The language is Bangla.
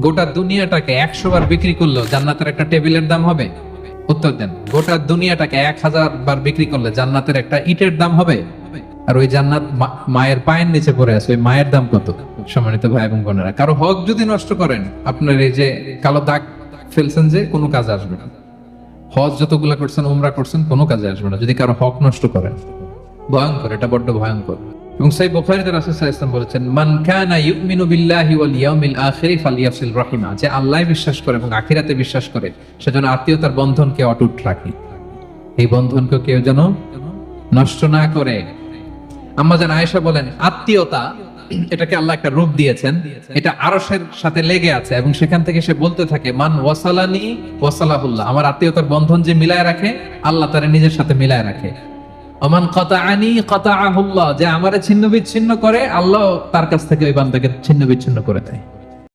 গোটা দুনিয়াটাকে 100 বার বিক্রি করলেও জান্নাতের একটা টেবিলের দাম হবে? উত্তর দেন। গোটা দুনিয়াটাকে 1000 বার বিক্রি করলে জান্নাতের একটা ইটের দাম হবে? আর ওই জান্নাত মায়ের পায়ের নিচে পড়ে আছে, ওই মায়ের দাম কত? সম্মানিত ভাই এবং বোনেরা, কারো হক যদি নষ্ট করেন, আপনার এই যে কালো দাগ ফেলছেন, যে কোনো কাজে আসবে না। হজ যতগুলা করছেন, উমরা করছেন, কোনো কাজে আসবে না যদি কারো হক নষ্ট করেন। ভয়ঙ্কর, এটা বড্ড ভয়ঙ্কর। এবং সেই বুখারীতে রাসূল সাল্লাল্লাহু আলাইহি ওয়াসাল্লাম বলেছেন, মান কানা ইউমিনু বিল্লাহি ওয়াল ইয়াউমিল আখির ফালইয়াসিল রাহিমা, যে আল্লাহয় বিশ্বাস করে এবং আখিরাতে বিশ্বাস করে সেজন্য আত্মীয়তার বন্ধনকে অটুট রাখে। এই বন্ধনকে কেউ যেন নষ্ট না করে। আম্মা জান আয়েশা বলেন, আত্মীয়তা এটাকে আল্লাহ একটা রূপ দিয়েছেন, এটা আরশের সাথে লেগে আছে এবং সেখান থেকে সে বলতে থাকে, মান ওয়াসালানি ওয়াসালাহুল্লাহ, আমার আত্মীয়তার বন্ধন যে মিলায় রাখে, আল্লাহ তারে নিজের সাথে মিলায় রাখে। ওমান কাতাআনি কাতাআহুল্লাহ, যে আমারে ছিন্ন বিচ্ছিন্ন করে, আল্লাহ তার কাছ থেকে ওই বান্দাকে ছিন্ন বিচ্ছিন্ন করে দেয়।